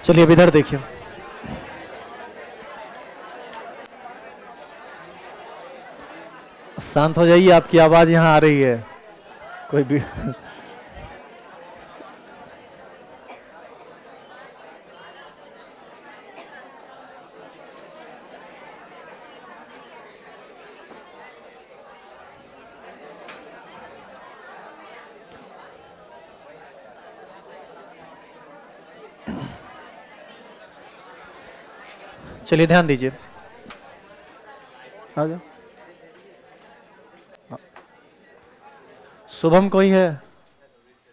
चलिए अब इधर देखिए। शांत हो जाइए, आपकी आवाज यहाँ आ रही है। कोई भी चलिए ध्यान दीजिए। आ जाओ। शुभम कोई है?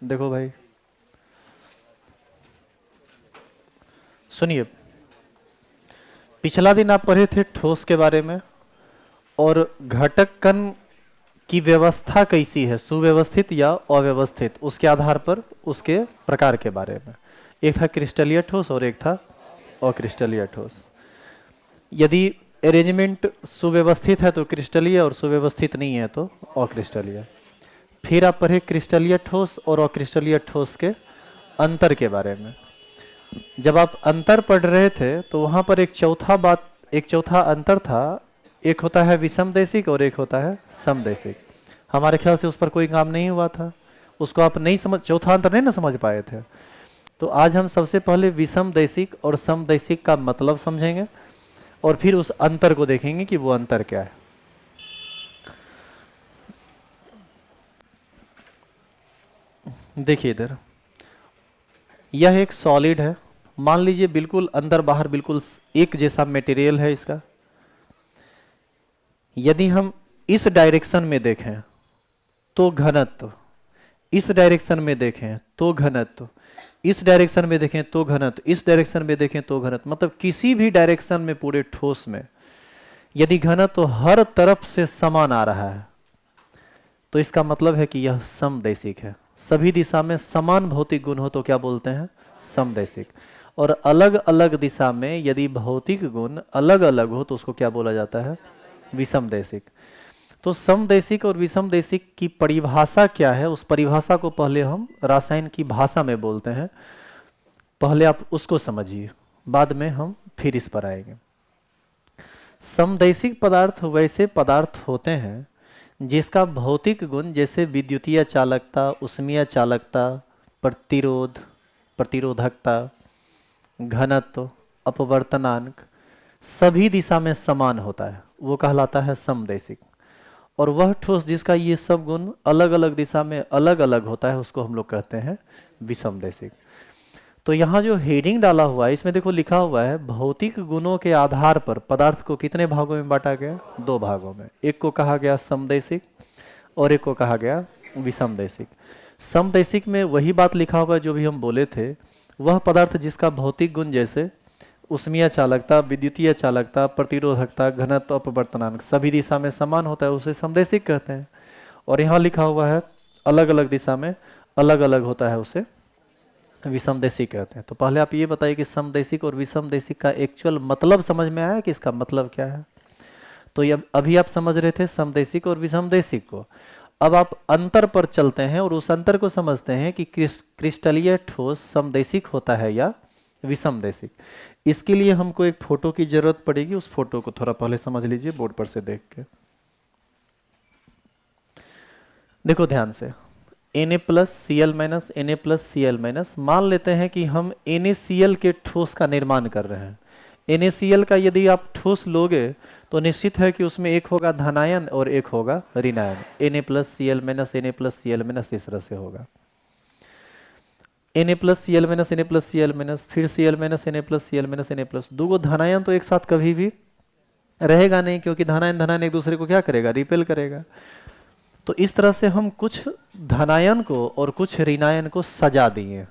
देखो भाई, सुनिए। पिछला दिन आप पढ़े थे ठोस के बारे में और घटक कण की व्यवस्था कैसी है, सुव्यवस्थित या अव्यवस्थित, उसके आधार पर उसके प्रकार के बारे में। एक था क्रिस्टलीय ठोस और एक था अक्रिस्टलीय ठोस। यदि अरेंजमेंट सुव्यवस्थित है तो क्रिस्टलीय और सुव्यवस्थित नहीं है तो अक्रिस्टलीय। फिर आप पढ़े क्रिस्टलीय ठोस और अक्रिस्टलीय ठोस के अंतर के बारे में। जब आप अंतर पढ़ रहे थे तो वहां पर एक चौथा अंतर था। एक होता है विषमदैशिक और एक होता है समदैशिक। हमारे ख्याल से उस पर कोई काम नहीं हुआ था, उसको आप नहीं समझ, चौथा अंतर नहीं ना समझ पाए थे। तो आज हम सबसे पहले विषमदैशिक और समदैशिक का मतलब समझेंगे और फिर उस अंतर को देखेंगे कि वो अंतर क्या है। देखिए इधर, यह एक सॉलिड है। मान लीजिए बिल्कुल अंदर बाहर बिल्कुल एक जैसा मटेरियल है इसका। यदि हम इस डायरेक्शन में देखें तो घनत्व, इस डायरेक्शन में देखें तो घनत्व, इस डायरेक्शन में देखें तो घनत्व, इस डायरेक्शन में देखें तो घनत्व, मतलब किसी भी डायरेक्शन में पूरे ठोस में यदि घनत्व हर तरफ से समान आ रहा है तो इसका मतलब है कि यह समदैशिक है। सभी दिशा में समान भौतिक गुण हो तो क्या बोलते हैं? समदैशिक। और अलग अलग दिशा में यदि भौतिक गुण अलग अलग हो तो उसको क्या बोला जाता है? विषमदैशिक। तो समदैशिक और विषमदैशिक की परिभाषा क्या है, उस परिभाषा को पहले हम रसायन की भाषा में बोलते हैं। पहले आप उसको समझिए, बाद में हम फिर इस पर आएंगे। समदैशिक पदार्थ वैसे पदार्थ होते हैं जिसका भौतिक गुण जैसे विद्युतीय चालकता, उष्मीय चालकता, प्रतिरोध, प्रतिरोधकता, घनत्व, अपवर्तनांक सभी दिशा में समान होता है, वो कहलाता है समदैशिक। और वह ठोस जिसका ये सब गुण अलग अलग दिशा में अलग अलग होता है उसको हम लोग कहते हैं विषमदैशिक। तो यहाँ जो हेडिंग डाला हुआ है इसमें देखो लिखा हुआ है भौतिक गुणों के आधार पर पदार्थ को कितने भागों में बांटा गया? 2 भागों में। एक को कहा गया समदैशिक और एक को कहा गया विषमदैशिक। समदैशिक में वही बात लिखा हुआ है जो भी हम बोले थे, वह पदार्थ जिसका भौतिक गुण जैसे उष्मीय चालकता, विद्युतीय चालकता, प्रतिरोधकता, घनत्व, अपवर्तनांक सभी दिशा में समान होता है उसे समदैशिक कहते हैं। और यहाँ लिखा हुआ है अलग अलग दिशा में अलग अलग होता है उसे विषमदैशिक कहते हैं। तो पहले आप ये बताइए कि समदैशिक और विषमदैशिक का एक्चुअल मतलब समझ में आया कि इसका मतलब क्या है? तो ये अभी आप समझ रहे थे समदैशिक और विषमदैशिक को। अब आप अंतर पर चलते हैं और उस अंतर को समझते हैं कि क्रिस्टलीय ठोस समदैशिक होता है या विषमदैशिक। इसके लिए हमको एक फोटो की जरूरत पड़ेगी, उस फोटो को थोड़ा पहले समझ लीजिए बोर्ड पर से देख के। देखो ध्यान से, Na+Cl- Na+Cl-। मान लेते हैं कि हम NaCl के ठोस का निर्माण कर रहे हैं। NaCl का यदि आप ठोस लोगे तो निश्चित है कि उसमें एक होगा धनायन और एक होगा ऋणायन। Na+Cl- Na+Cl- इस तरह से होगा। Na+Cl- Na+Cl- फिर Cl- Na+Cl- Na+। दो धनायन तो एक साथ कभी भी रहेगा नहीं, क्योंकि धनायन धनायन एक दूसरे को क्या करेगा? रिपेल करेगा। तो इस तरह से हम कुछ धनायन को और कुछ ऋणायन को सजा दिए।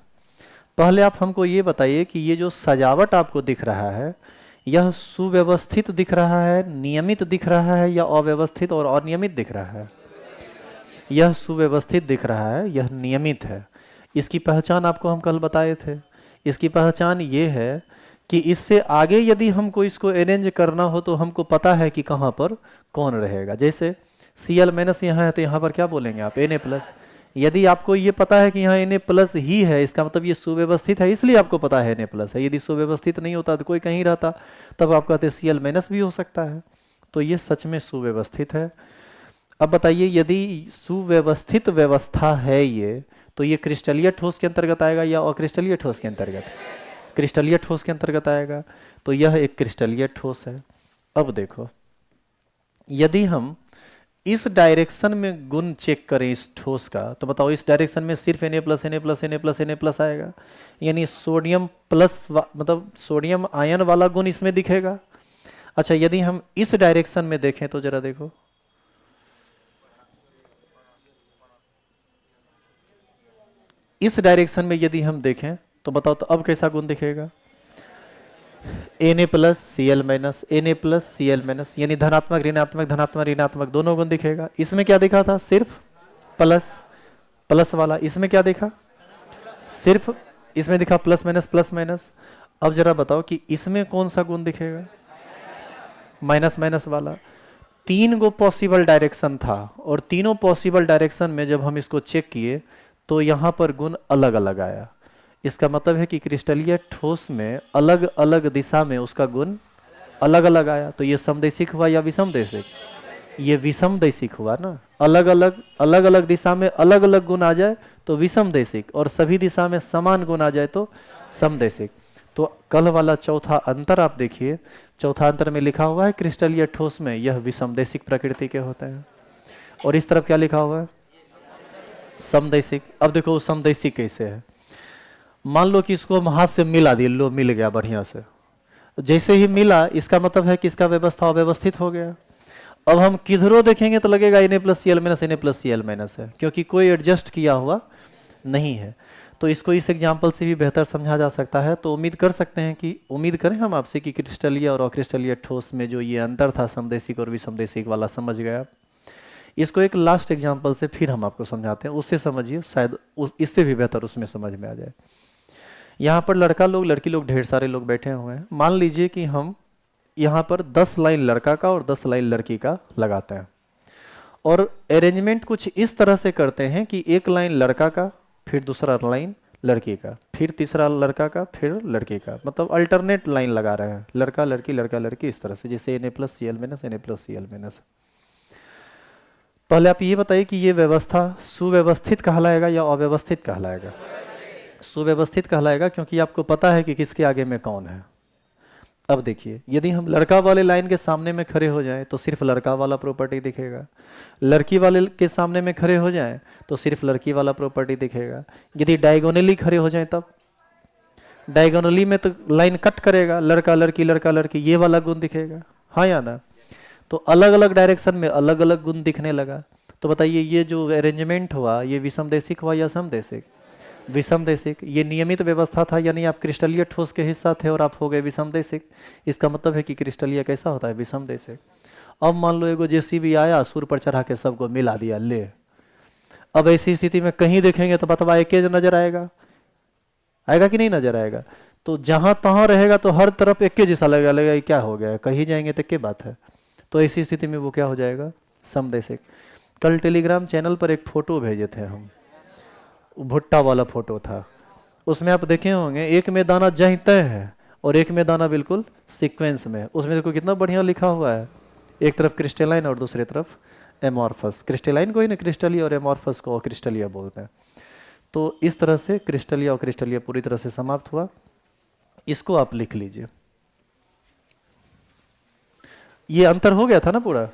पहले आप हमको ये बताइए कि ये जो सजावट आपको दिख रहा है यह सुव्यवस्थित दिख रहा है, नियमित दिख रहा है, या अव्यवस्थित और अनियमित दिख रहा है? यह सुव्यवस्थित दिख रहा है, यह नियमित है। इसकी पहचान आपको हम कल बताए थे। इसकी पहचान ये है कि इससे आगे यदि हमको इसको अरेंज करना हो तो हमको पता है कि कहाँ पर कौन रहेगा। जैसे Cl- यहाँ है तो यहाँ पर क्या बोलेंगे आप? Na+। यदि आपको ये पता है कि यहाँ Na प्लस ही है, इसका मतलब ये सुव्यवस्थित है, इसलिए आपको पता है Na प्लस है। यदि सुव्यवस्थित नहीं होता तो कोई कहीं रहता, तब आप कहते Cl माइनस भी हो सकता है। तो ये सच में सुव्यवस्थित है। अब बताइए, यदि सुव्यवस्थित व्यवस्था है ये, तो ये क्रिस्टलीय ठोस के अंतर्गत आएगा या अक्रिस्टलीय ठोस के अंतर्गत? क्रिस्टलीय ठोस के अंतर्गत आएगा। तो यह एक क्रिस्टलीय ठोस है। अब देखो, यदि हम इस डायरेक्शन में गुण चेक करें इस ठोस का, तो बताओ इस डायरेक्शन में सिर्फ Na plus Na plus Na plus Na plus आएगा, यानी सोडियम प्लस मतलब सोडियम आयन वाला गुण इसमें दिखेगा। अच्छा, यदि हम इस डायरेक्शन में देखें तो जरा देखो, इस डायरेक्शन में यदि हम देखें तो बताओ तो अब कैसा गुण दिखेगा? Na plus Cl minus, Na plus Cl minus, यानी धनात्मक ऋणात्मक धनात्मक ऋणात्मक दोनों गुण दिखेगा। इसमें क्या दिखा था? सिर्फ प्लस, प्लस वाला। इसमें क्या दिखा? सिर्फ, इसमें दिखा प्लस माइनस प्लस माइनस। अब जरा बताओ कि इसमें कौन सा गुण दिखेगा? माइनस माइनस वाला। तीन गो पॉसिबल डायरेक्शन था, और तीनों पॉसिबल डायरेक्शन में जब हम इसको चेक किए तो यहाँ पर गुण अलग अलग आया। इसका मतलब है कि क्रिस्टलीय ठोस में अलग अलग दिशा में उसका गुण अलग अलग आया। तो ये समदैशिक हुआ या विषमदैशिक? ये विषमदैशिक हुआ ना। अलग अलग दिशा में अलग अलग गुण आ जाए तो विषमदैशिक, और सभी दिशा में समान गुण आ जाए तो समदैशिक। तो कल वाला चौथा अंतर आप देखिए, चौथा अंतर में लिखा हुआ है क्रिस्टलीय ठोस में यह विषमदैशिक प्रकृति के होते हैं, और इस तरफ क्या लिखा हुआ है? समदैशिक। अब देखो समदैशिक कैसे है। मान लो कि इसको हम हाथ से मिला दिए, लो मिल गया बढ़िया से। जैसे ही मिला, इसका मतलब है कि इसका व्यवस्था अव्यवस्थित हो गया। अब हम किधरों देखेंगे तो लगेगा Na plus Cl minus Na plus Cl minus है, क्योंकि कोई एडजस्ट किया हुआ नहीं है। तो इसको इस एग्जाम्पल से भी बेहतर समझा जा सकता है। तो उम्मीद कर सकते हैं कि, उम्मीद करें हम आपसे कि क्रिस्टलीय और अक्रिस्टलीय ठोस में जो ये अंतर था समदैशिक और विषमदैशिक वाला, समझ गया। इसको एक लास्ट एग्जाम्पल से फिर हम आपको समझाते हैं, उससे समझिए, शायद इससे भी बेहतर उसमें समझ में आ जाए। यहाँ पर लड़का लोग लड़की लोग ढेर सारे लोग बैठे हुए हैं। मान लीजिए कि हम यहाँ पर 10 लाइन लड़का का और 10 लाइन लड़की का लगाते हैं, और अरेंजमेंट कुछ इस तरह से करते हैं कि एक लाइन लड़का का, फिर दूसरा लाइन लड़की का, फिर तीसरा लड़का का, फिर लड़की का, मतलब अल्टरनेट लाइन लगा रहे हैं, लड़का लड़की लड़का लड़की, इस तरह से, जैसे Na plus Cl minus Na plus Cl minus. पहले आप ये बताइए कि ये व्यवस्था सुव्यवस्थित कहलाएगा या अव्यवस्थित कहलाएगा? सुव्यवस्थित कहलाएगा, क्योंकि आपको पता है कि किसके आगे में कौन है। अब देखिए, यदि हम लड़का वाले लाइन के सामने में खड़े हो जाएं तो सिर्फ लड़का वाला प्रॉपर्टी दिखेगा, लड़की वाले के सामने में खड़े हो जाएं तो सिर्फ लड़की वाला प्रॉपर्टी दिखेगा। यदि डायगोनली खड़े हो जाएं तब डायगोनली में तो लाइन कट करेगा, लड़का लड़की ये वाला गुण दिखेगा, हाँ या ना? तो अलग अलग डायरेक्शन में अलग अलग गुण दिखने लगा। तो बताइए, ये जो अरेंजमेंट हुआ ये विषमदैशिक हुआ या समदैशिक? विषमदैशिक। ये नियमित व्यवस्था था, यानी आप क्रिस्टलीय ठोस के हिस्सा थे और आप हो गए विषमदैशिक। इसका मतलब है कि क्रिस्टलीय कैसा होता है? विषमदैशिक। अब मान लो एगो जेसीबी आया, सुर पर चढ़ा के सबको मिला दिया, ले। अब ऐसी स्थिति में कहीं देखेंगे तो बतवा एक नजर आएगा, आएगा कि नहीं नजर आएगा? तो जहां तहां रहेगा तो हर तरफ एक जैसा लगेगा, लगेगा क्या हो गया, कहीं जाएंगे तो क्या बात है। तो ऐसी स्थिति में वो क्या हो जाएगा? समदैशिक। कल टेलीग्राम चैनल पर एक फोटो भेजे थे हम, भुट्टा वाला फोटो था। उसमें आप देखे होंगे एक में दाना जहीं तय है और एक में दाना बिल्कुल सीक्वेंस में। उसमें देखो कितना बढ़िया लिखा हुआ है, एक तरफ क्रिस्टलाइन और दूसरी तरफ एमॉर्फस। क्रिस्टलाइन को ही ना क्रिस्टलीय और एमॉर्फस को क्रिस्टलीय बोलते हैं। तो इस तरह से क्रिस्टलीय और क्रिस्टलीय पूरी तरह से समाप्त हुआ। इसको आप लिख लीजिए। ये अंतर हो गया था ना पूरा।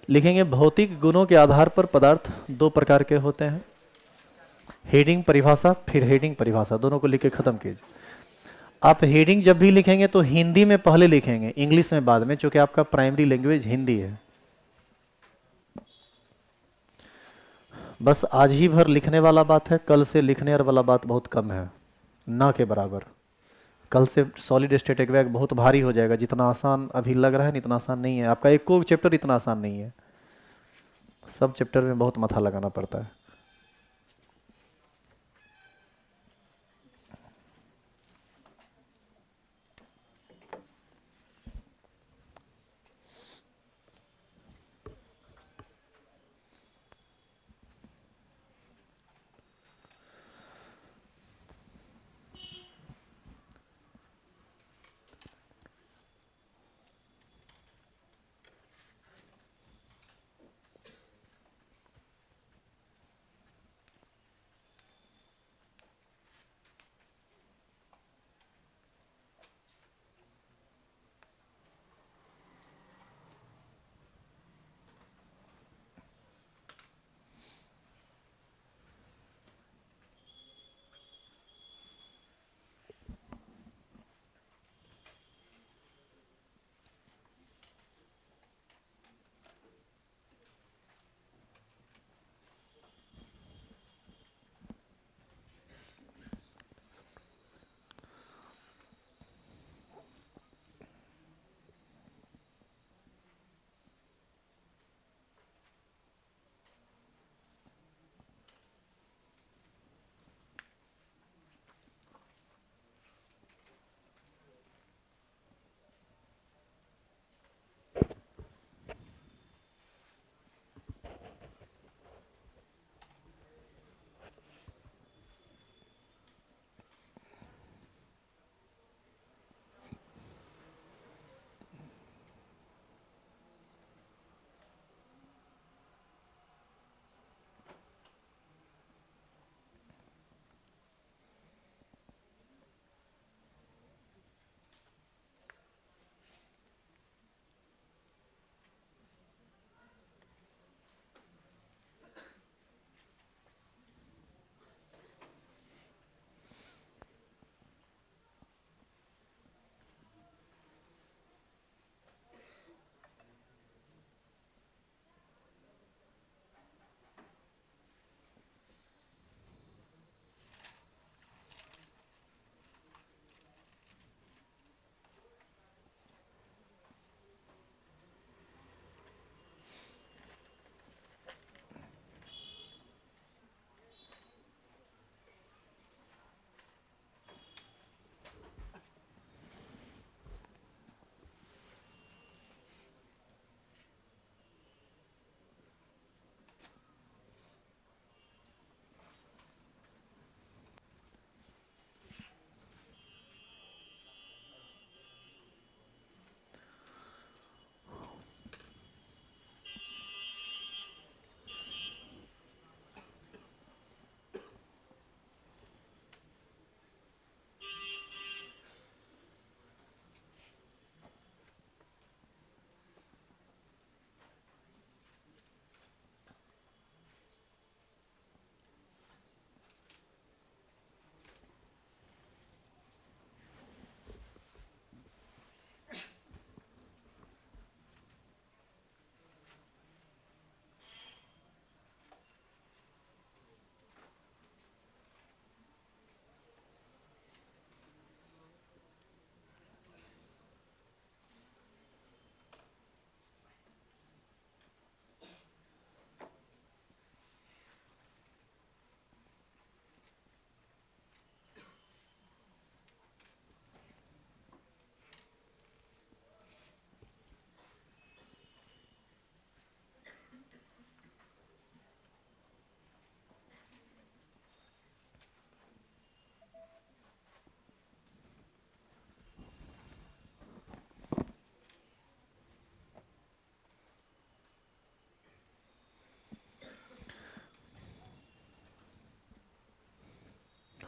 लिखेंगे भौतिक गुणों के आधार पर पदार्थ दो प्रकार के होते हैं। हेडिंग परिभाषा फिर हेडिंग परिभाषा, दोनों को लिख के खत्म कीजिए। आप हेडिंग जब भी लिखेंगे तो हिंदी में पहले लिखेंगे, इंग्लिश में बाद में, क्योंकि आपका प्राइमरी लैंग्वेज हिंदी है। बस आज ही भर लिखने वाला बात है, कल से लिखने वाला बात बहुत कम है, ना के बराबर। कल से सॉलिड स्टेट एक्वैक बहुत भारी हो जाएगा। जितना आसान अभी लग रहा है ना, इतना आसान नहीं है। आपका एक को चैप्टर इतना आसान नहीं है, सब चैप्टर में बहुत माथा लगाना पड़ता है।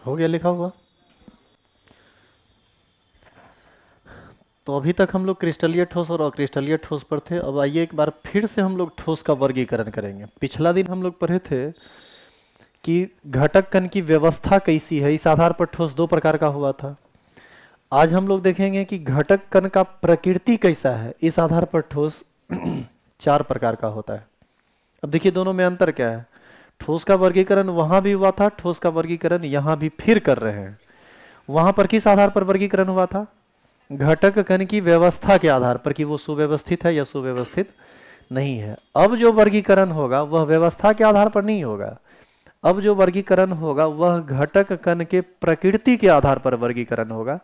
हो गया लिखा हुआ। तो अभी तक हम लोग क्रिस्टलीय ठोस और अक्रिस्टलीय ठोस पर थे। अब आइए एक बार फिर से हम लोग ठोस का वर्गीकरण करेंगे। पिछला दिन हम लोग पढ़े थे कि घटक कण की व्यवस्था कैसी है, इस आधार पर ठोस दो प्रकार का हुआ था। आज हम लोग देखेंगे कि घटक कण का प्रकृति कैसा है, इस आधार पर ठोस चार प्रकार का होता है। अब देखिए दोनों में अंतर क्या है। ठोस का वर्गीकरण वहां भी हुआ था, ठोस का वर्गीकरण यहां भी फिर कर रहे हैं। वहां पर किस आधार पर वर्गीकरण हुआ था? घटक कण की व्यवस्था के आधार पर कि वो सुव्यवस्थित है या सुव्यवस्थित नहीं है। अब जो वर्गीकरण होगा वह व्यवस्था के आधार पर नहीं होगा। अब जो वर्गीकरण होगा वह घटक कण के प्रकृति के आधार पर वर्गीकरण होगा।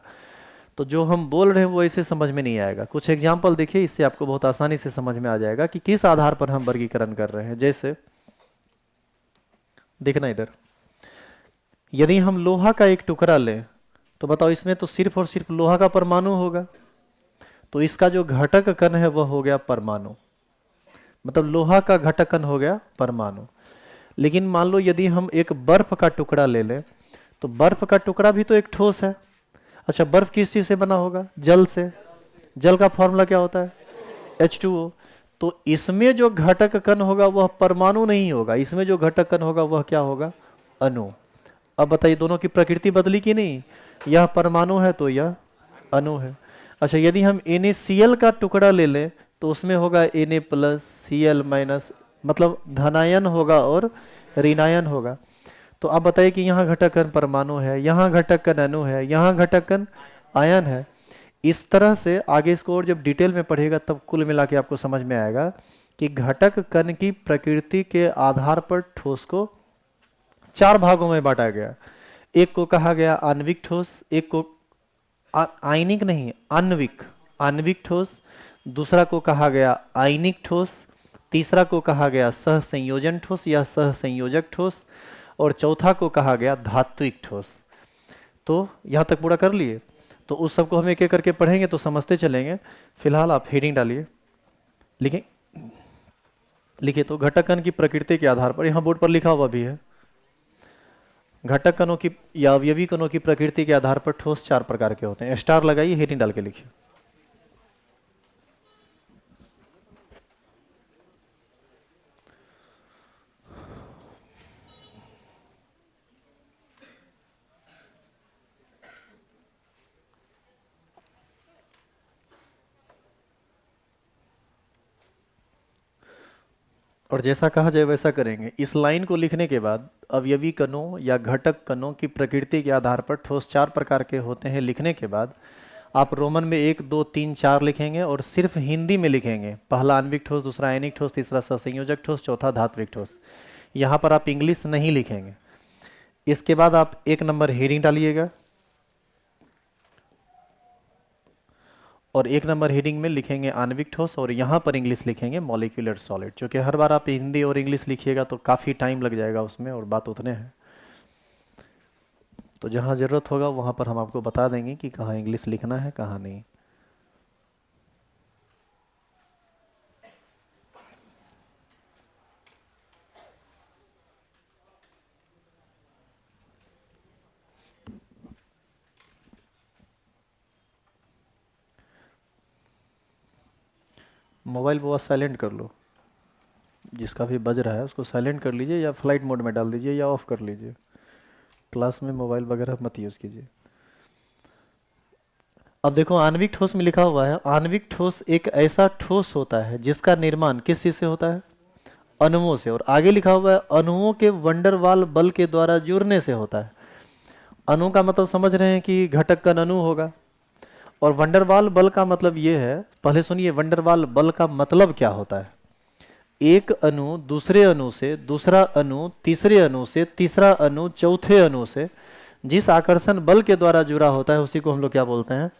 तो जो हम बोल रहे हैं वो ऐसे समझ में नहीं आएगा। कुछ एग्जाम्पल देखिए, इससे आपको बहुत आसानी से समझ में आ जाएगा कि किस आधार पर हम वर्गीकरण कर रहे हैं। जैसे देखना इधर, यदि हम लोहा का एक टुकड़ा लें तो बताओ इसमें तो सिर्फ और सिर्फ लोहा का परमाणु होगा, तो इसका जो घटक कण है वह हो गया परमाणु, मतलब लोहा का घटक कण हो गया परमाणु। लेकिन मान लो यदि हम एक बर्फ का टुकड़ा ले लें तो बर्फ का टुकड़ा भी तो एक ठोस है। अच्छा, बर्फ किस चीज से बना होगा? जल से। जल का फॉर्मूला क्या होता है? H2O। तो इसमें जो घटक कण होगा वह परमाणु नहीं होगा, इसमें जो घटक कण होगा वह क्या होगा? अणु। अब बताइए दोनों की प्रकृति बदली कि नहीं? यह परमाणु है तो यह अणु है। अच्छा, यदि हम NaCl का टुकड़ा ले लें तो उसमें होगा Na प्लस Cl माइनस, मतलब धनायन होगा और ऋणायन होगा। तो आप बताइए कि यहाँ घटक कण परमाणु है, यहाँ घटक कण अणु है, यहाँ घटक कण आयन है। इस तरह से आगे इसको और जब डिटेल में पढ़ेगा तब कुल मिला के आपको समझ में आएगा कि घटक कण की प्रकृति के आधार पर ठोस को चार भागों में बांटा गया। एक को कहा गया आणविक ठोस, एक को आयनिक नहीं आणविक, आणविक ठोस। दूसरा को कहा गया आयनिक ठोस। तीसरा को कहा गया सहसंयोजन ठोस या सहसंयोजक ठोस। और चौथा को कहा गया धात्विक ठोस। तो यहाँ तक पूरा कर लिए। तो उस सबको हम एक एक करके पढ़ेंगे तो समझते चलेंगे। फिलहाल आप हेडिंग डालिए, लिखें, लिखिए तो घटक कण की प्रकृति के आधार पर, यहाँ बोर्ड पर लिखा हुआ भी है, घटक कणों की या अवयवी कणों की प्रकृति के आधार पर ठोस चार प्रकार के होते हैं। स्टार लगाइए, हेडिंग डाल के लिखिए। और जैसा कहा जाए वैसा करेंगे। इस लाइन को लिखने के बाद अवयवी कणों या घटक कणों की प्रकृति के आधार पर ठोस चार प्रकार के होते हैं लिखने के बाद आप रोमन में 1 2 3 4 लिखेंगे और सिर्फ हिंदी में लिखेंगे। पहला आणविक ठोस, दूसरा आयनिक ठोस, तीसरा सहसंयोजक ठोस, चौथा धात्विक ठोस। यहाँ पर आप इंग्लिश नहीं लिखेंगे। इसके बाद आप 1 नंबर हेडिंग डालिएगा और 1 नंबर हेडिंग में लिखेंगे आणविक ठोस और यहाँ पर इंग्लिश लिखेंगे मॉलिक्यूलर सॉलिड। क्योंकि हर बार आप हिंदी और इंग्लिश लिखिएगा तो काफ़ी टाइम लग जाएगा उसमें और बात उतने हैं। तो जहाँ ज़रूरत होगा वहाँ पर हम आपको बता देंगे कि कहाँ इंग्लिश लिखना है कहाँ नहीं। मोबाइल वो साइलेंट कर लो, जिसका भी बज रहा है उसको साइलेंट कर लीजिए या फ्लाइट मोड में डाल दीजिए या ऑफ कर लीजिए। क्लास में मोबाइल वगैरह मत यूज़ कीजिए। अब देखो आणविक ठोस में लिखा हुआ है, आणविक ठोस एक ऐसा ठोस होता है जिसका निर्माण किस चीज़ से होता है? अणुओं से। और आगे लिखा हुआ है अणुओं के वंडरवाल बल के द्वारा जुड़ने से होता है। अणु का मतलब समझ रहे हैं कि घटक कण अणु होगा। और वंडरवाल बल का मतलब ये है, पहले सुनिए वंडरवाल बल का मतलब क्या होता है। एक अणु दूसरे अणु से, दूसरा अणु तीसरे अणु से, तीसरा अणु चौथे अणु से जिस आकर्षण बल के द्वारा जुड़ा होता है उसी को हम लोग क्या बोलते हैं?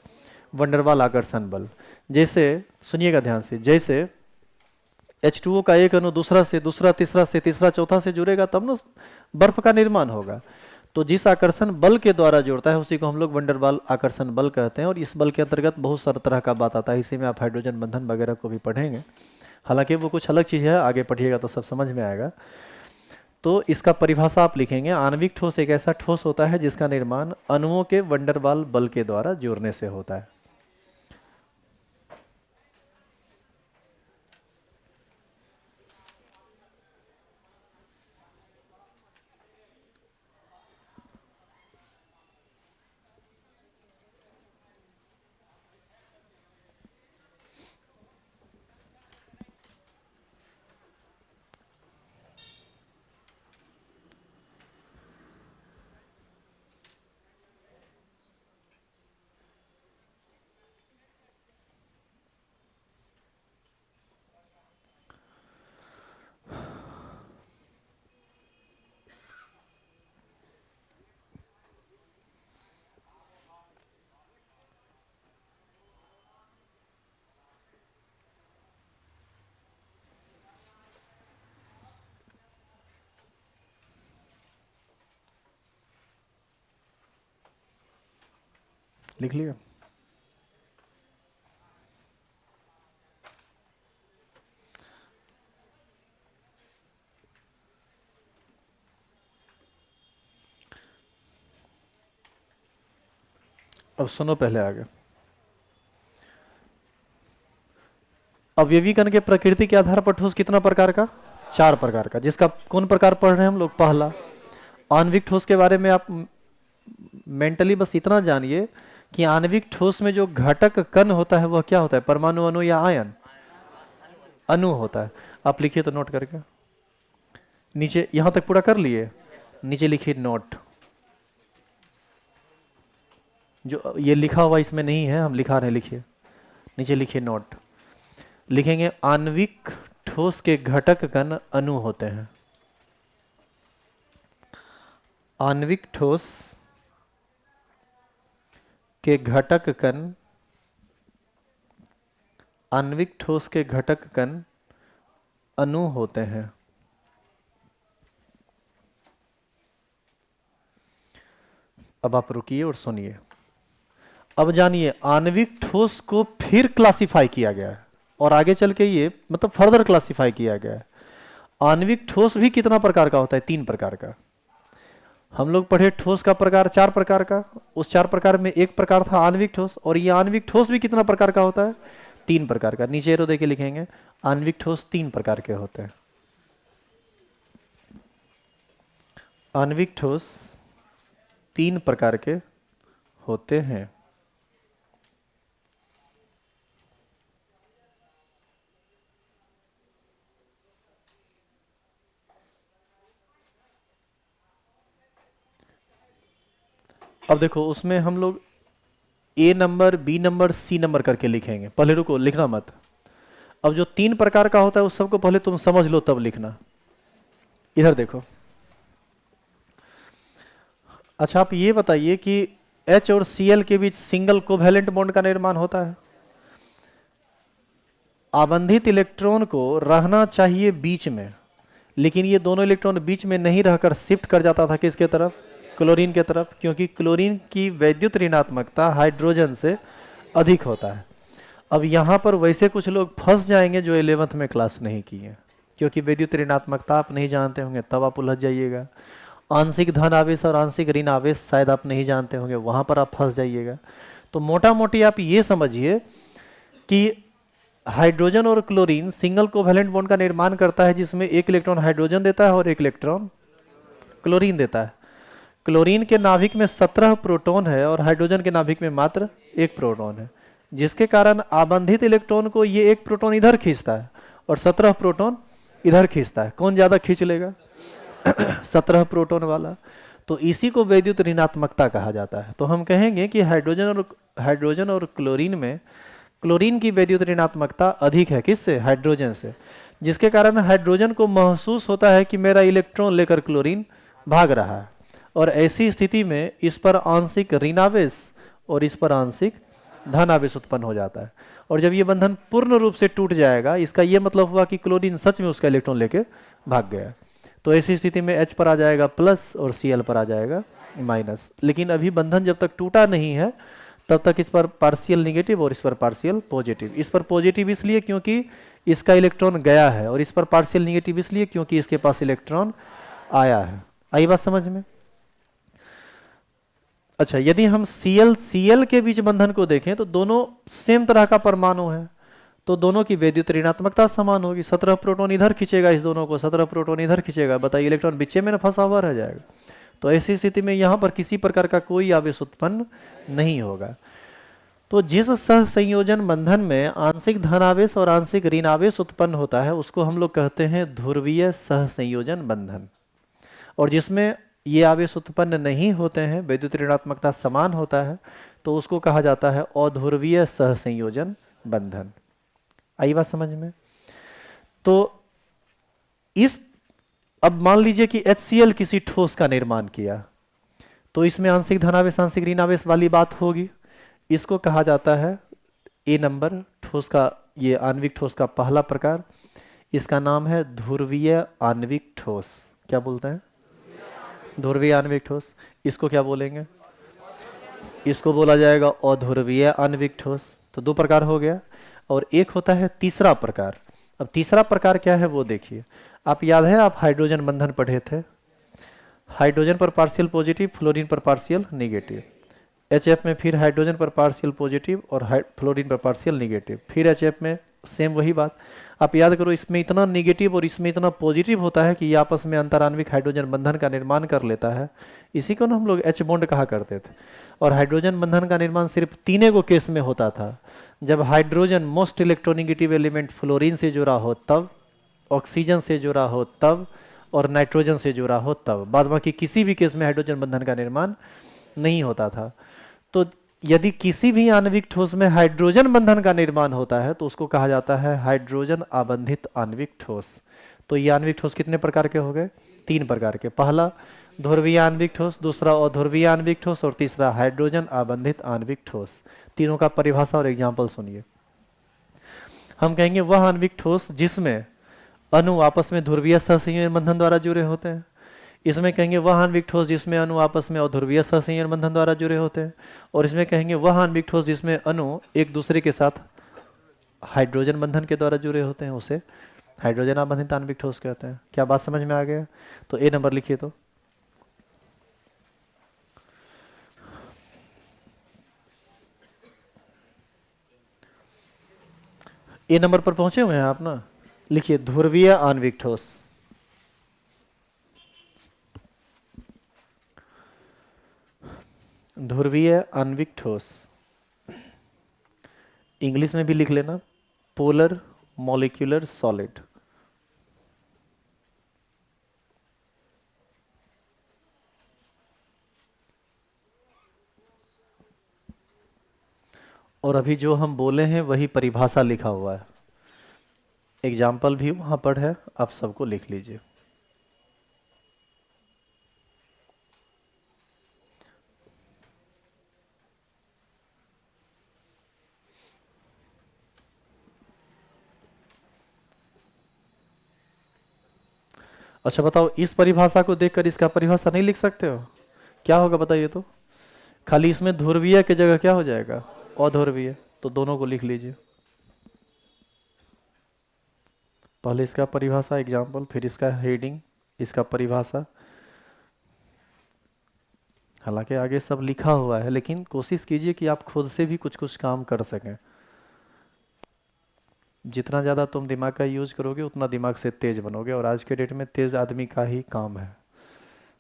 वंडरवाल आकर्षण बल। जैसे सुनिएगा ध्यान से, जैसे H2O का एक अणु दूसरा से, दूसरा तीसरा से, तीसरा चौथा से जुड़ेगा तब ना बर्फ का निर्माण होगा। तो जिस आकर्षण बल के द्वारा जुड़ता है उसी को हम लोग वंडरवाल आकर्षण बल कहते हैं। और इस बल के अंतर्गत बहुत सारा तरह का बात आता है, इसी में आप हाइड्रोजन बंधन वगैरह को भी पढ़ेंगे। हालांकि वो कुछ अलग चीज़ है, आगे पढ़िएगा तो सब समझ में आएगा। तो इसका परिभाषा आप लिखेंगे, आणविक ठोस एक ऐसा ठोस होता है जिसका निर्माण अणुओं के वंडरवाल बल के द्वारा जोड़ने से होता है। लिख लिया। अब सुनो पहले आगे। अवयवी कण के प्रकृति के आधार पर ठोस कितना प्रकार का? 4 प्रकार का। जिसका कौन प्रकार पढ़ रहे हैं हम लोग? पहला। आणविक ठोस के बारे में आप मेंटली बस इतना जानिए कि आणविक ठोस में जो घटक कण होता है वह क्या होता है? परमाणु, अणु या आयन? अणु होता है। आप लिखिए तो नोट करके नीचे। यहां तक पूरा कर लिए? नीचे लिखिए नोट। जो ये लिखा हुआ इसमें नहीं है, हम लिखा रहे हैं, लिखिए नीचे लिखिए नोट। लिखेंगे आणविक ठोस के घटक कण अणु होते हैं। आणविक ठोस के घटक कण, आणविक ठोस के घटक कण अणु होते हैं। अब आप रुकिए और सुनिए। अब जानिए आणविक ठोस को फिर क्लासिफाई किया गया है और आगे चल के ये मतलब फर्दर क्लासिफाई किया गया है। आणविक ठोस भी कितना प्रकार का होता है? 3 प्रकार का। हम लोग पढ़े ठोस का प्रकार 4 प्रकार का। उस 4 प्रकार में एक प्रकार था आणविक ठोस, और ये आणविक ठोस भी कितना प्रकार का होता है? 3 प्रकार का। नीचे एरो देके लिखेंगे आणविक ठोस 3 प्रकार के होते हैं। आणविक ठोस 3 प्रकार के होते हैं। अब देखो उसमें हम लोग A number, B number, C number करके लिखेंगे। पहले रुको, लिखना मत। अब जो 3 प्रकार का होता है उस सबको पहले तुम समझ लो तब लिखना। इधर देखो। अच्छा आप ये बताइए कि H और Cl के बीच सिंगल कोवैलेंट बॉन्ड का निर्माण होता है। आबंधित इलेक्ट्रॉन को रहना चाहिए बीच में, लेकिन ये दोनों इलेक्ट्रॉन बीच में नहीं रहकर शिफ्ट कर जाता था किसके तरफ? क्लोरीन के तरफ, क्योंकि क्लोरीन की वैद्युत ऋणात्मकता हाइड्रोजन से अधिक होता है। अब यहाँ पर वैसे कुछ लोग फंस जाएंगे जो 11th में क्लास नहीं किए, क्योंकि वैद्युत ऋणात्मकता आप नहीं जानते होंगे, तब आप उलझ जाइएगा। आंशिक धन आवेश और आंशिक ऋण आवेश शायद आप नहीं जानते होंगे, वहाँ पर आप फंस जाइएगा। तो मोटा मोटी आप ये समझिए कि हाइड्रोजन और क्लोरीन सिंगल कोवैलेंट बॉन्ड का निर्माण करता है, जिसमें एक इलेक्ट्रॉन हाइड्रोजन देता है और एक इलेक्ट्रॉन क्लोरीन देता है। क्लोरीन के नाभिक में 17 प्रोटॉन है और हाइड्रोजन के नाभिक में मात्र 1 प्रोटॉन है, जिसके कारण आबंधित इलेक्ट्रॉन को ये 1 प्रोटॉन इधर खींचता है और 17 प्रोटॉन इधर खींचता है। कौन ज्यादा खींच लेगा? 17 प्रोटॉन वाला। तो इसी को वैद्युत ऋणात्मकता कहा जाता है। तो हम कहेंगे कि हाइड्रोजन और क्लोरीन में क्लोरीन की वैद्युत ऋणात्मकता अधिक है, किससे? हाइड्रोजन से, जिसके कारण हाइड्रोजन को महसूस होता है कि मेरा इलेक्ट्रॉन लेकर क्लोरीन भाग रहा है, और ऐसी स्थिति में इस पर आंशिक ऋणावेश और इस पर आंशिक धनावेश उत्पन्न हो जाता है। और जब ये बंधन पूर्ण रूप से टूट जाएगा, इसका ये मतलब हुआ कि क्लोरीन सच में उसका इलेक्ट्रॉन लेके भाग गया। तो ऐसी स्थिति में H पर आ जाएगा प्लस और Cl पर आ जाएगा माइनस। लेकिन अभी बंधन जब तक टूटा नहीं है तब तक इस पर पार्शियल निगेटिव और इस पर पार्शियल पॉजिटिव। इस पर पॉजिटिव इसलिए क्योंकि इसका इलेक्ट्रॉन गया है, और इस पर पार्शियल निगेटिव इसलिए क्योंकि इसके पास इलेक्ट्रॉन आया है। आई बात समझ में? अच्छा, यदि हम Cl के बीच बंधन को देखें तो दोनों सेम तरह का परमाणु है, तो दोनों की वैद्युत ऋणात्मकता समान होगी। 17 प्रोटॉन इधर खींचेगा इस दोनों को, 17 प्रोटॉन इधर खींचेगा, बताइए इलेक्ट्रॉन बीचे में ना फंसा हुआ रह जाएगा। तो ऐसी स्थिति में यहां पर किसी प्रकार का कोई आवेश उत्पन्न नहीं होगा। तो जिस सहसंयोजन बंधन में आंशिक धनावेश और आंशिक ऋणावेश उत्पन्न होता है उसको हम लोग कहते हैं ध्रुवीय सहसंयोजन बंधन। और जिसमें ये आवेश उत्पन्न नहीं होते हैं, वैद्युत ऋणात्मकता समान होता है, तो उसको कहा जाता है अध्रुवीय सहसंयोजन बंधन। आई बात समझ में? तो इस अब मान लीजिए कि HCl किसी ठोस का निर्माण किया, तो इसमें आंशिक धनावेश आंशिक ऋणावेश वाली बात होगी। इसको कहा जाता है ए नंबर ठोस का, ये आणविक ठोस का पहला प्रकार। इसका नाम है ध्रुवीय आणविक ठोस। क्या बोलते हैं? ध्रुवीय आणविक ठोस। इसको क्या बोलेंगे? इसको बोला जाएगा अध्रुवीय आणविक ठोस। तो दो प्रकार हो गया। और एक होता है तीसरा प्रकार। अब तीसरा प्रकार क्या है वो देखिए। आप याद है, आप हाइड्रोजन बंधन पढ़े थे, हाइड्रोजन पर पार्शियल पॉजिटिव, फ्लोरीन पर पार्शियल निगेटिव। HF में फिर हाइड्रोजन पर पार्शियल पॉजिटिव और फ्लोरीन पर पार्शियल निगेटिव। फिर HF में सेम वही बात। आप याद करो, इसमें इतना निगेटिव और इसमें इतना पॉजिटिव होता है कि ये आपस में अंतराण्विक हाइड्रोजन बंधन का निर्माण कर लेता है। इसी को ना हम लोग H बॉन्ड कहा करते थे। और हाइड्रोजन बंधन का निर्माण सिर्फ तीने को केस में होता था, जब hydrogen most electronegative element fluorine से जुड़ा हो तब, ऑक्सीजन से जुड़ा हो तब, और नाइट्रोजन से जुड़ा हो तब। बाद बाकी किसी भी केस में हाइड्रोजन बंधन का निर्माण नहीं होता था। तो यदि किसी भी आणविक ठोस में हाइड्रोजन बंधन का निर्माण होता है तो उसको कहा जाता है हाइड्रोजन आबंधित आणविक ठोस। तो ये आणविक ठोस कितने प्रकार के हो गए? 3 प्रकार के। पहला ध्रुवीय आणविक ठोस, दूसरा अध्रुवीय आणविक ठोस, और तीसरा हाइड्रोजन आबंधित आणविक ठोस। तीनों का परिभाषा और एग्जाम्पल सुनिए। हम कहेंगे वह आणविक ठोस जिसमें अणु आपस में ध्रुवीय सहसंयोजन बंधन द्वारा जुड़े होते हैं। इसमें कहेंगे वह आणविक ठोस जिसमें अणु आपस में अध्रुवीय सहसंयोजन बंधन द्वारा जुड़े होते हैं। और इसमें कहेंगे वह आणविक ठोस जिसमें अणु एक दूसरे के साथ हाइड्रोजन बंधन के द्वारा जुड़े होते हैं, उसे हाइड्रोजन आबंधित आणविक ठोस कहते हैं। क्या बात समझ में आ गया? तो ए नंबर लिखिए। तो ए नंबर पर पहुंचे हुए हैं आप ना? लिखिए ध्रुवीय आणविक ठोस। ध्रुवीय आणविक ठोस इंग्लिश में भी लिख लेना, पोलर मॉलिक्यूलर सॉलिड। और अभी जो हम बोले हैं वही परिभाषा लिखा हुआ है, एग्जाम्पल भी वहां पर है, आप सबको लिख लीजिए। अच्छा बताओ, इस परिभाषा को देखकर इसका परिभाषा नहीं लिख सकते हो? क्या होगा बताइए तो? खाली इसमें ध्रुवीय की जगह क्या हो जाएगा? अध्रुवीय। तो दोनों को लिख लीजिए। पहले इसका परिभाषा एग्जाम्पल, फिर इसका हेडिंग, इसका परिभाषा। हालांकि आगे सब लिखा हुआ है, लेकिन कोशिश कीजिए कि आप खुद से भी कुछ कुछ काम कर सकें। जितना ज़्यादा तुम दिमाग का यूज करोगे उतना दिमाग से तेज बनोगे। और आज के डेट में तेज आदमी का ही काम है।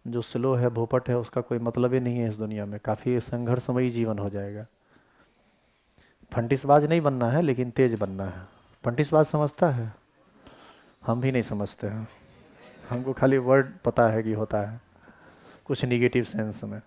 जो स्लो है, भोपट है, उसका कोई मतलब ही नहीं है इस दुनिया में। काफ़ी संघर्षमयी जीवन हो जाएगा। फंटिसबाज नहीं बनना है, लेकिन तेज बनना है। फंटिसबाज समझता है? हम भी नहीं समझते हैं। हमको खाली वर्ड पता है कि होता है कुछ निगेटिव सेंस में।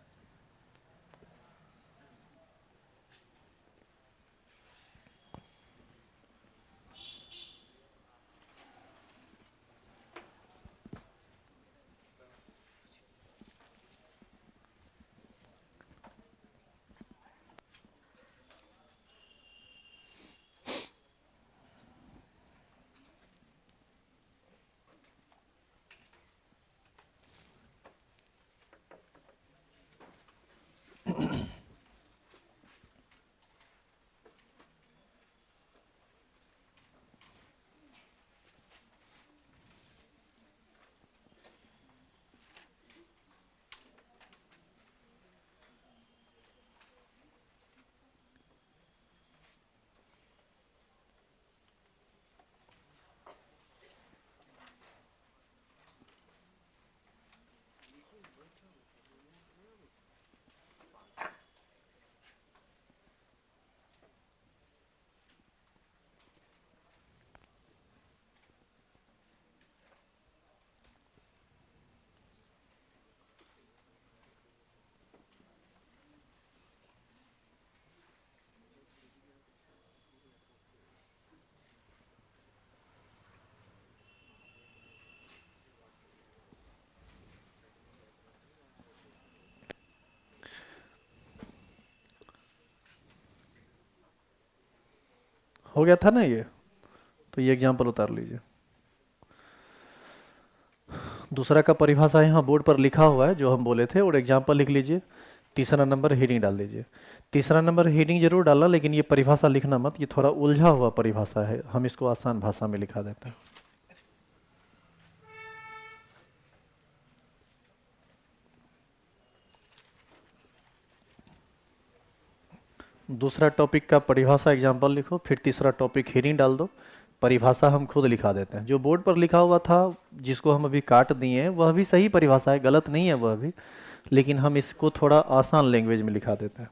हो गया था ना ये? तो ये एग्जाम्पल उतार लीजिए। दूसरा का परिभाषा यहाँ बोर्ड पर लिखा हुआ है जो हम बोले थे, और एग्जाम्पल लिख लीजिए। तीसरा नंबर हेडिंग डाल दीजिए। तीसरा नंबर हेडिंग जरूर डालना, लेकिन ये परिभाषा लिखना मत, ये थोड़ा उलझा हुआ परिभाषा है, हम इसको आसान भाषा में लिखा देते हैं। दूसरा टॉपिक का परिभाषा एग्जाम्पल लिखो, फिर तीसरा टॉपिक हेडिंग डाल दो, परिभाषा हम खुद लिखा देते हैं। जो बोर्ड पर लिखा हुआ था जिसको हम अभी काट दिए हैं वह भी सही परिभाषा है, गलत नहीं है वह भी, लेकिन हम इसको थोड़ा आसान लैंग्वेज में लिखा देते हैं।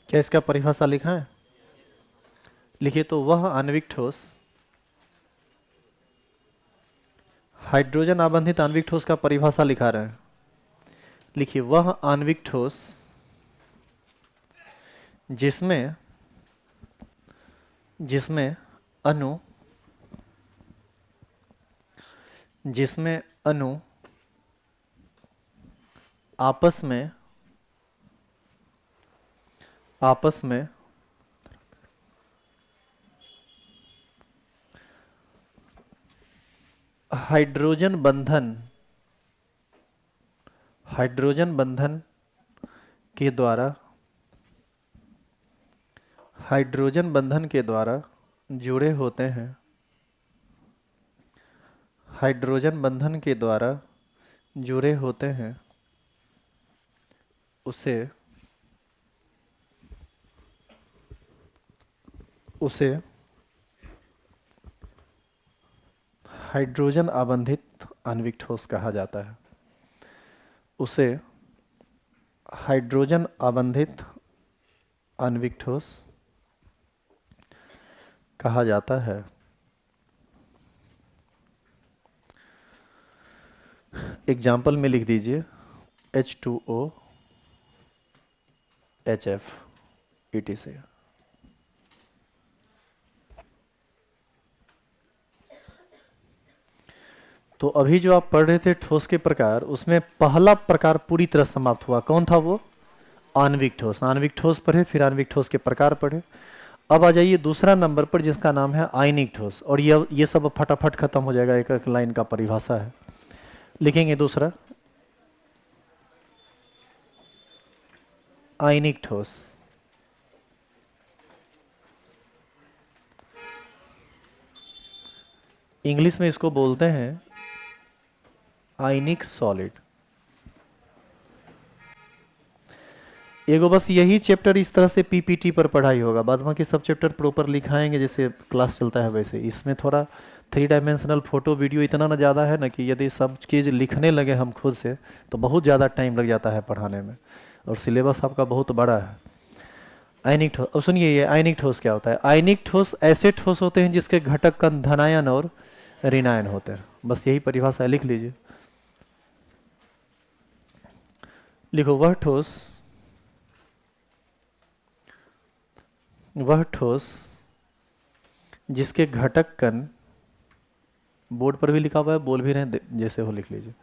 क्या इसका परिभाषा लिखा है? लिखिए, तो वह आणविक ठोस, हाइड्रोजन आबंधित आणविक ठोस का परिभाषा लिखा रहे हैं। लिखिए, वह आणविक ठोस जिसमें जिसमें अणु जिसमें अणु आपस में आपस में हाइड्रोजन बंधन हाइड्रोजन बंधन के द्वारा हाइड्रोजन बंधन के द्वारा जुड़े होते हैं, हाइड्रोजन बंधन के द्वारा जुड़े होते हैं, उसे उसे हाइड्रोजन आबंधित आणविक ठोस कहा जाता है। उसे हाइड्रोजन आबंधित आणविक ठोस कहा जाता है। एग्जाम्पल में लिख दीजिए H2O HF ETC। तो अभी जो आप पढ़ रहे थे ठोस के प्रकार, उसमें पहला प्रकार पूरी तरह समाप्त हुआ। कौन था वो? आणविक ठोस। आणविक ठोस पढ़े, फिर आणविक ठोस के प्रकार पढ़े। अब आ जाइए दूसरा नंबर पर जिसका नाम है आयनिक ठोस, और ये सब फटाफट खत्म हो जाएगा, एक एक लाइन का परिभाषा है। लिखेंगे दूसरा आयनिक ठोस। इंग्लिश में इसको बोलते हैं आयनिक सॉलिड। एगो बस यही चैप्टर इस तरह से पीपीटी पर पढ़ाई होगा, बाद बाकी सब चैप्टर प्रॉपर लिखाएंगे जैसे क्लास चलता है वैसे। इसमें थोड़ा 3 डायमेंशनल फोटो वीडियो इतना ना ज़्यादा है ना कि यदि सब चीज़ लिखने लगे हम खुद से तो बहुत ज़्यादा टाइम लग जाता है पढ़ाने में, और सिलेबस आपका बहुत बड़ा है। आयनिक ठोस, अब सुनिए ये आयनिक ठोस क्या होता है। आयनिक ठोस ऐसे ठोस होते हैं जिसके घटक कण धनायन और ऋणायन होते हैं। बस यही परिभाषा है, लिख लीजिए। लिखो, वह ठोस जिसके घटक कण, बोर्ड पर भी लिखा हुआ है, बोल भी रहे हैं, जैसे हो लिख लीजिए।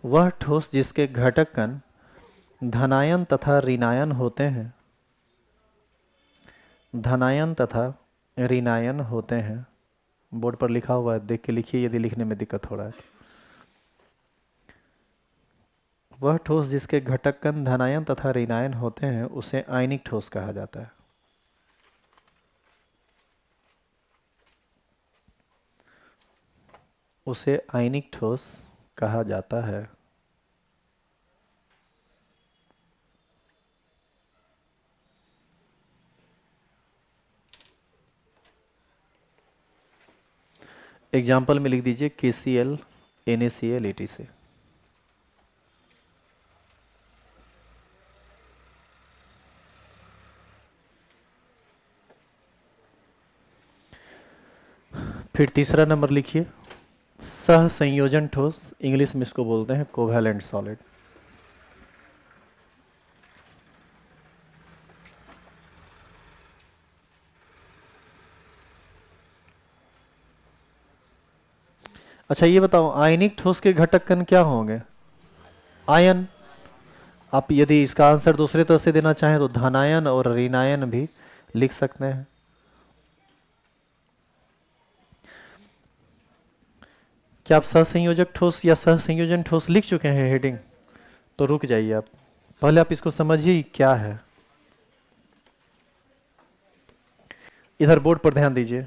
वह ठोस जिसके घटक कण धनायन तथा ऋणायन होते हैं, धनायन तथा ऋणायन होते हैं। बोर्ड पर लिखा हुआ है, देख के लिखिए यदि लिखने में दिक्कत हो रहा है। वह ठोस जिसके घटक कण धनायन तथा ऋणायन होते हैं उसे आयनिक ठोस कहा जाता है। उसे आयनिक ठोस कहा जाता है। एग्जाम्पल में लिख दीजिए KCl NaCl ATC। फिर तीसरा नंबर लिखिए, सह संयोजन ठोस, इंग्लिश में इसको बोलते हैं कोवैलेंट सॉलिड। अच्छा ये बताओ, आयनिक ठोस के घटक कण क्या होंगे? आयन। आप यदि इसका आंसर दूसरे तरह से देना चाहें तो धनायन और ऋणायन भी लिख सकते हैं। क्या आप सहसंयोजक ठोस या सहसंयोजन ठोस लिख चुके हैं हेडिंग? तो रुक जाइए, आप पहले आप इसको समझिए क्या है। इधर बोर्ड पर ध्यान दीजिए।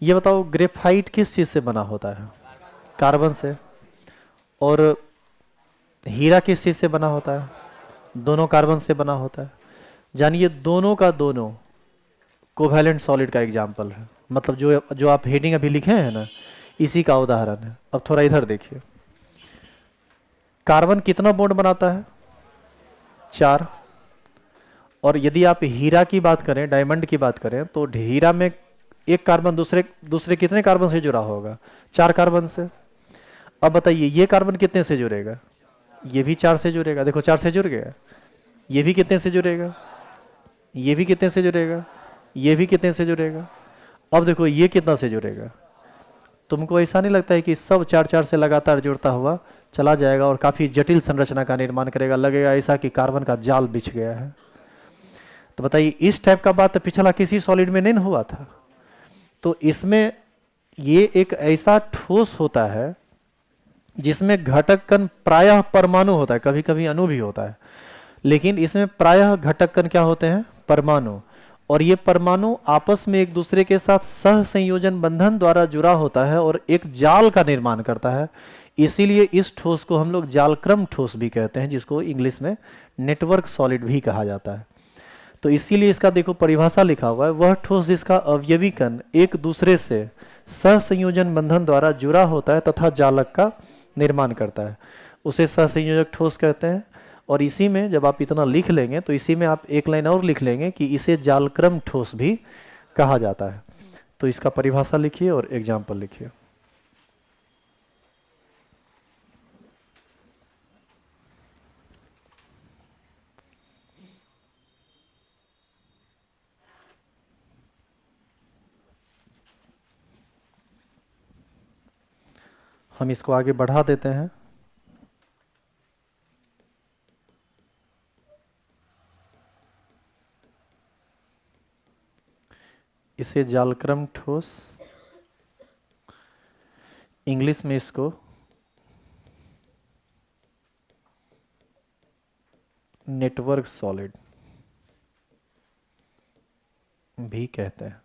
ये बताओ, ग्रेफाइट किस चीज से बना होता है? कार्बन से। और हीरा किस चीज से बना होता है? दोनों कार्बन से बना होता है। जानिए दोनों का दोनों कोवैलेंट सॉलिड का एग्जाम्पल है। मतलब जो जो आप हेडिंग अभी लिखे हैं ना, इसी का उदाहरण है। अब थोड़ा इधर देखिए, कार्बन कितना बॉन्ड बनाता है? 4। और यदि आप हीरा की बात करें, डायमंड की बात करें, तो हीरा में एक कार्बन दूसरे दूसरे कितने कार्बन से जुड़ा होगा? 4 कार्बन से। अब बताइए ये कार्बन कितने से जुड़ेगा? ये भी 4 से जुड़ेगा। देखो 4 से जुड़ गया। ये भी कितने से जुड़ेगा? ये भी कितने से जुड़ेगा? ये भी कितने से जुड़ेगा? अब देखो ये कितना से जुड़ेगा? तुमको ऐसा नहीं लगता है कि सब 4-4 से लगातार जुड़ता हुआ चला जाएगा और काफी जटिल संरचना का निर्माण करेगा? लगेगा ऐसा कि कार्बन का जाल बिछ गया है। तो बताइए इस टाइप का बात पिछला किसी सॉलिड में नहीं हुआ था। तो इसमें ये एक ऐसा ठोस होता है जिसमें घटक कण प्रायः परमाणु होता है, कभी कभी अणु भी होता है, लेकिन इसमें प्रायः घटक कण क्या होते हैं? परमाणु। और ये परमाणु आपस में एक दूसरे के साथ सह संयोजन बंधन द्वारा जुड़ा होता है और एक जाल का निर्माण करता है। इसीलिए इस ठोस को हम लोग जालक्रम ठोस भी कहते हैं, जिसको इंग्लिश में नेटवर्क सॉलिड भी कहा जाता है। तो इसीलिए इसका देखो परिभाषा लिखा हुआ है, वह ठोस जिसका अवयवी कण एक दूसरे से सहसंयोजन बंधन द्वारा जुड़ा होता है तथा जालक का निर्माण करता है, उसे सहसंयोजक ठोस कहते हैं। और इसी में जब आप इतना लिख लेंगे तो इसी में आप एक लाइन और लिख लेंगे कि इसे जालक्रम ठोस भी कहा जाता है। तो इसका परिभाषा लिखिए और एग्जाम्पल लिखिए। हम इसको आगे बढ़ा देते हैं। इसे जालक्रम ठोस, इंग्लिश में इसको नेटवर्क सॉलिड भी कहते हैं।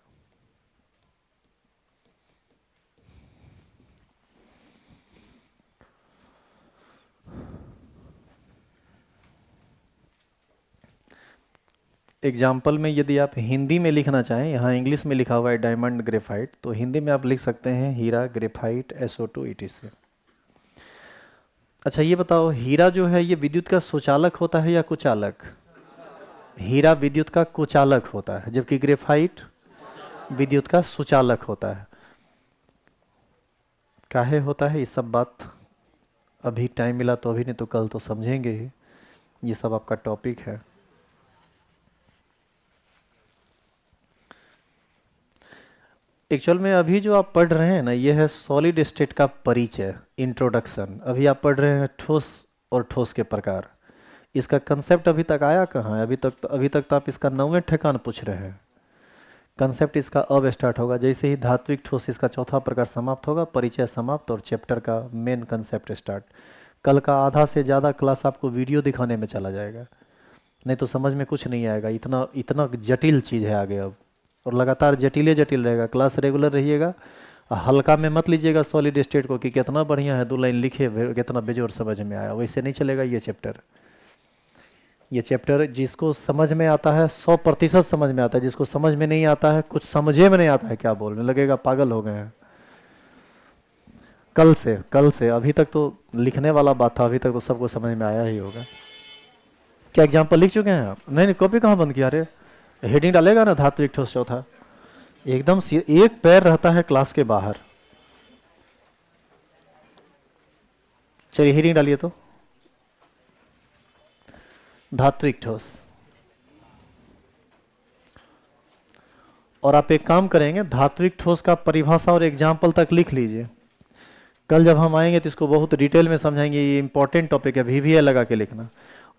एग्जाम्पल में यदि आप हिंदी में लिखना चाहें, यहाँ इंग्लिश में लिखा हुआ है डायमंड ग्रेफाइट, तो हिंदी में आप लिख सकते हैं हीरा ग्रेफाइट SO2 ETC। अच्छा ये बताओ, हीरा जो है ये विद्युत का सुचालक होता है या कुचालक? हीरा विद्युत का कुचालक होता है, जबकि ग्रेफाइट विद्युत का सुचालक होता है। काहे होता है ये सब बात अभी टाइम मिला तो अभी, नहीं तो कल तो समझेंगे ही। ये सब आपका टॉपिक है। एक्चुअल में अभी जो आप पढ़ रहे हैं ना, ये है सॉलिड स्टेट का परिचय, इंट्रोडक्शन। अभी आप पढ़ रहे हैं ठोस और ठोस के प्रकार। इसका कंसेप्ट अभी तक आया कहाँ है? अभी तक तो आप इसका 9वें ठिकाना पूछ रहे हैं कंसेप्ट इसका अब स्टार्ट होगा। जैसे ही धात्विक ठोस इसका चौथा प्रकार समाप्त होगा, परिचय समाप्त और चैप्टर का मेन कंसेप्ट स्टार्ट। कल का आधा से ज़्यादा क्लास आपको वीडियो दिखाने में चला जाएगा, नहीं तो समझ में कुछ नहीं आएगा। इतना इतना जटिल चीज़ है आगे अब, और लगातार जटिल जटिल रहेगा। क्लास रेगुलर रहिएगा, हल्का में मत लीजिएगा सॉलिड स्टेट को कि कितना बढ़िया है 2 लाइन लिखे कितना बेजोर समझ में आया, वैसे नहीं चलेगा ये चैप्टर। ये चैप्टर जिसको समझ में आता है 100% समझ में आता है, जिसको समझ में नहीं आता है, कुछ समझे में नहीं आता है, क्या बोलने लगेगा पागल हो गए हैं। कल से अभी तक तो लिखने वाला बात था, अभी तक तो सबको समझ में आया ही होगा। क्या एग्जाम्पल लिख चुके हैं आप? नहीं कॉपी कहाँ बंद किया? अरे हेडिंग डालेगा ना, धात्विक ठोस चौथा एकदम एक पैर रहता है क्लास के बाहर। चलिए हेडिंग डालिए तो, धात्विक ठोस। और आप एक काम करेंगे, धात्विक ठोस का परिभाषा और एग्जाम्पल तक लिख लीजिए। कल जब हम आएंगे तो इसको बहुत डिटेल में समझाएंगे। ये इंपॉर्टेंट टॉपिक है, VVI लगा के लिखना।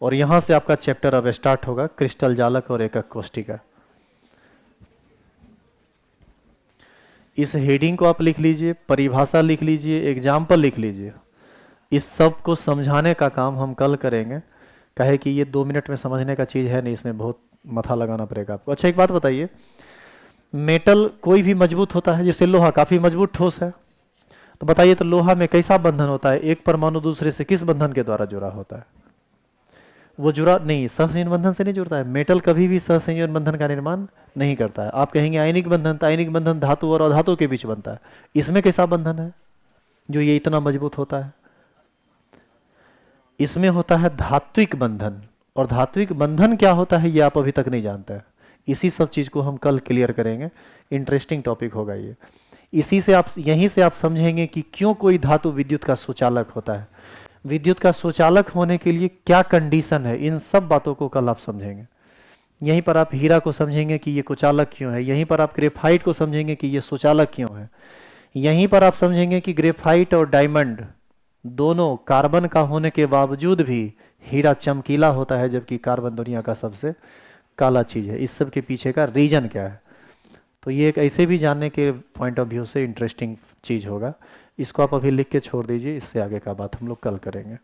और यहाँ से आपका चैप्टर अब स्टार्ट होगा, क्रिस्टल जालक और एकक कोष्टिका। इस हेडिंग को आप लिख लीजिए, परिभाषा लिख लीजिए, एग्जाम्पल लिख लीजिए। इस सब को समझाने का काम हम कल करेंगे। कहे कि ये 2 मिनट में समझने का चीज़ है नहीं, इसमें बहुत मथा लगाना पड़ेगा आपको। अच्छा एक बात बताइए, मेटल कोई भी मजबूत होता है, जैसे लोहा काफ़ी मजबूत ठोस है, तो बताइए तो लोहा में कैसा बंधन होता है? एक परमाणु दूसरे से किस बंधन के द्वारा जुड़ा होता है? वो जुड़ा नहीं, सहसंयोजन बंधन से नहीं जुड़ता है। मेटल कभी भी सहसंयोजन बंधन का निर्माण नहीं करता है। आप कहेंगे आयनिक बंधन, तो आयनिक बंधन धातु और अधातु के बीच बनता है। इसमें कैसा बंधन है जो ये इतना मजबूत होता है? इसमें होता है धात्विक बंधन। और धात्विक बंधन क्या होता है ये आप अभी तक नहीं जानते हैं। इसी सब चीज़ को हम कल क्लियर करेंगे। इंटरेस्टिंग टॉपिक होगा ये। इसी से आप, यहीं से आप समझेंगे कि क्यों कोई धातु विद्युत का सुचालक होता है, विद्युत का सुचालक होने के लिए क्या कंडीशन है। इन सब बातों को कल आप समझेंगे। यहीं पर आप हीरा को समझेंगे कि ये कुचालक क्यों है, यहीं पर आप ग्रेफाइट को समझेंगे कि ये सुचालक क्यों है, यहीं पर आप समझेंगे कि ग्रेफाइट और डायमंड दोनों कार्बन का होने के बावजूद भी हीरा चमकीला होता है, जबकि कार्बन दुनिया का सबसे काला चीज़ है। इस सब के पीछे का रीजन क्या है? तो ये एक ऐसे भी जानने के पॉइंट ऑफ व्यू से इंटरेस्टिंग चीज़ होगा। इसको आप अभी लिख के छोड़ दीजिए, इससे आगे का बात हम लोग कल करेंगे।